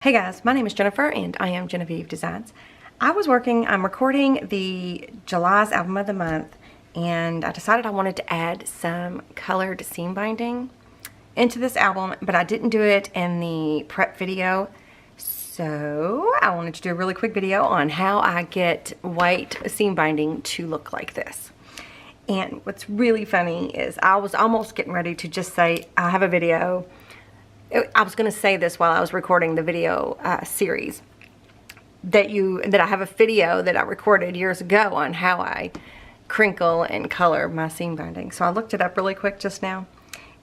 Hey guys, my name is Jennifer and I am Jenofeve Designs. I'm recording the July's album of the month, and I decided I wanted to add some colored seam binding into this album, but I didn't do it in the prep video. So I wanted to do a really quick video on how I get white seam binding to look like this. And what's really funny is I was almost getting ready to just say I have a video. I was going to say this while I was recording the video series that I have a video that I recorded years ago on how I crinkle and color my seam binding. So I looked it up really quick just now,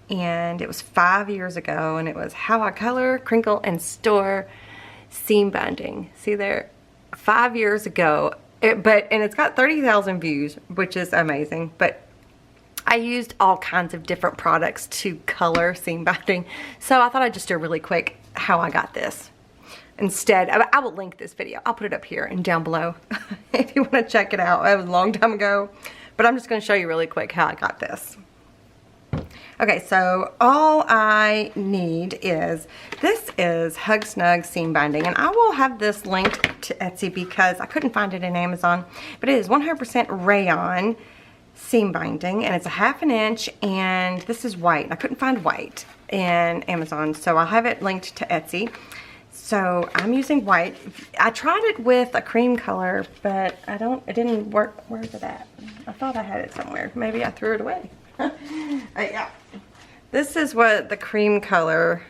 and it was 5 years ago, and it was how I color, crinkle, and store seam binding. See there, 5 years ago, and it's got 30,000 views, which is amazing. But I used all kinds of different products to color seam binding, so I thought I'd just do a really quick how I got this. Instead, I will link this video. I'll put it up here and down below if you want to check it out. It was a long time ago, but I'm just going to show you really quick how I got this. Okay, so all I need is, this is Hug Snug seam binding, and I will have this linked to Etsy because I couldn't find it in Amazon, but it is 100% rayon seam binding, and it's a 1/2 inch, and this is white. I couldn't find white in Amazon, so I'll have it linked to Etsy. So I'm using white. I tried it with a cream color, but it didn't work. Where's it at? I thought I had it somewhere. Maybe I threw it away. Yeah. This is what the cream color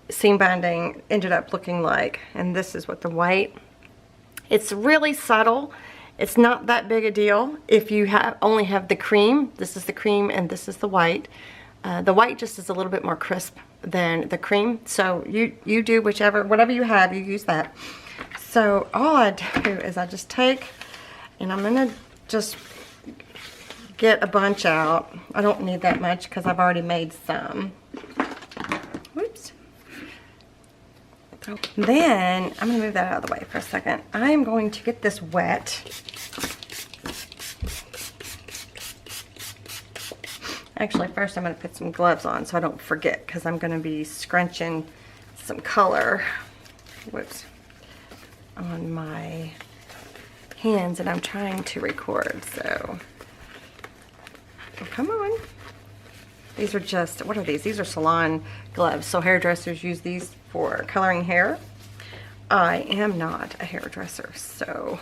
seam binding ended up looking like, and this is what the white. It's really subtle. It's not that big a deal if you only have the cream. This is the cream and this is the white. The white just is a little bit more crisp than the cream. So you do whatever you have, you use that. So all I do is I just take, and I'm gonna just get a bunch out. I don't need that much because I've already made some. Whoops. Then I'm going to move that out of the way for a second. I am going to get this wet. Actually, first I'm going to put some gloves on so I don't forget, because I'm going to be scrunching some color, whoops, on my hands, and I'm trying to record, so oh, come on. These are just, what are these? These are salon gloves. So hairdressers use these for coloring hair. I am not a hairdresser, so,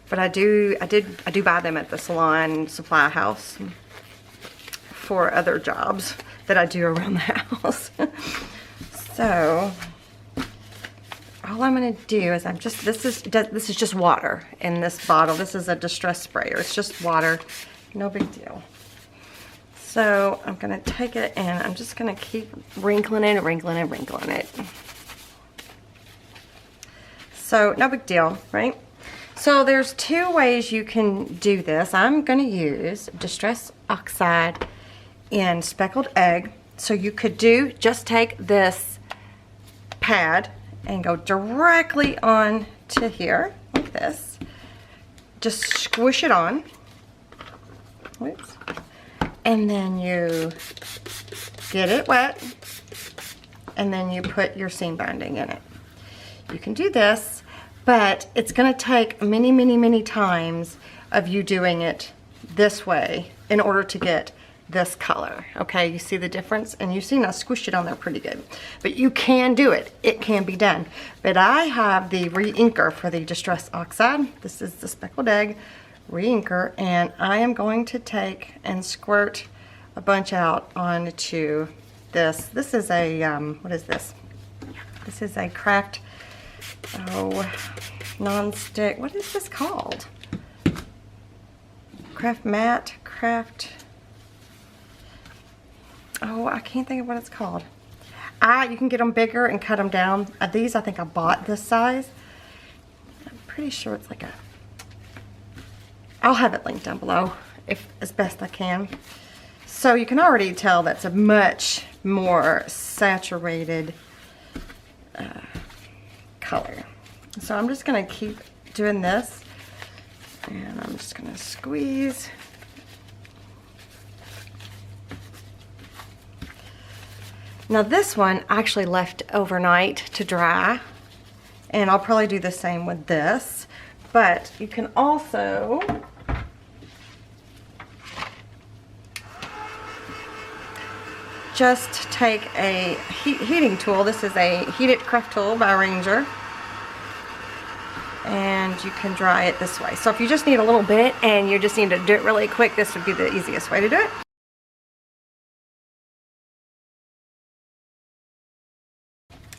but I do buy them at the salon supply house for other jobs that I do around the house. So all I'm gonna do is this is just water in this bottle. This is a distress sprayer. It's just water, no big deal. So I'm going to take it and I'm just going to keep wrinkling it and wrinkling and wrinkling it. So no big deal, right? So there's 2 ways you can do this. I'm going to use Distress Oxide in Speckled Egg. So you could just take this pad and go directly on to here like this. Just squish it on. Whoops. And then you get it wet, and then you put your seam binding in it. You can do this, but it's going to take many, many, many times of you doing it this way in order to get this color. Okay, you see the difference? And you've seen I squished it on there pretty good. But you can do it. It can be done. But I have the re-inker for the Distress Oxide. This is the Speckled Egg re-inker, and I am going to take and squirt a bunch out onto this. This is a what is this? This is a craft non-stick. What is this called? Craft matte, craft. Oh, I can't think of what it's called. You can get them bigger and cut them down. These I think I bought this size. I'm pretty sure it's like a. I'll have it linked down below as best I can. So you can already tell that's a much more saturated color. So I'm just going to keep doing this, and I'm just going to squeeze. Now this one I actually left overnight to dry, and I'll probably do the same with this, but you can also just take a heating tool. This is a heated craft tool by Ranger, and you can dry it this way. So if you just need a little bit and you just need to do it really quick, this would be the easiest way to do it.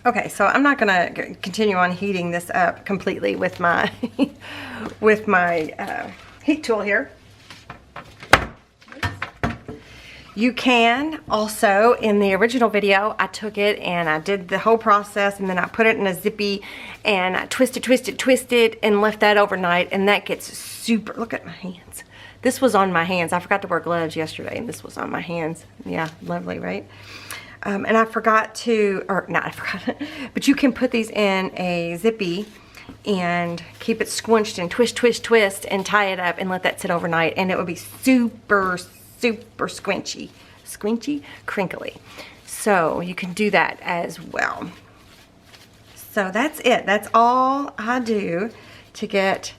Okay, so I'm not gonna continue on heating this up completely with my with my heat tool here. You can also, in the original video, I took it and I did the whole process, and then I put it in a zippy and I twisted and left that overnight, and that gets super, look at my hands. This was on my hands. I forgot to wear gloves yesterday, and this was on my hands. Yeah, lovely, right? And I forgot to, or not I forgot, but you can put these in a zippy and keep it squinched and twist and tie it up and let that sit overnight, and it would be super squinchy, crinkly. So you can do that as well. So that's it. That's all I do to get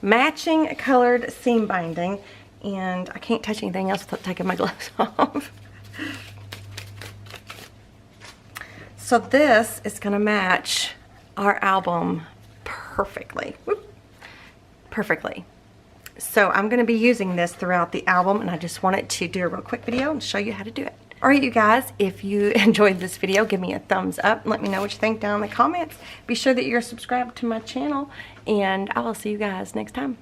matching colored seam binding, and I can't touch anything else without taking my gloves off. So this is gonna match our album perfectly. Whoop. Perfectly. So I'm going to be using this throughout the album, and I just wanted to do a real quick video and show you how to do it. Alright you guys, if you enjoyed this video, give me a thumbs up and let me know what you think down in the comments. Be sure that you're subscribed to my channel, and I will see you guys next time.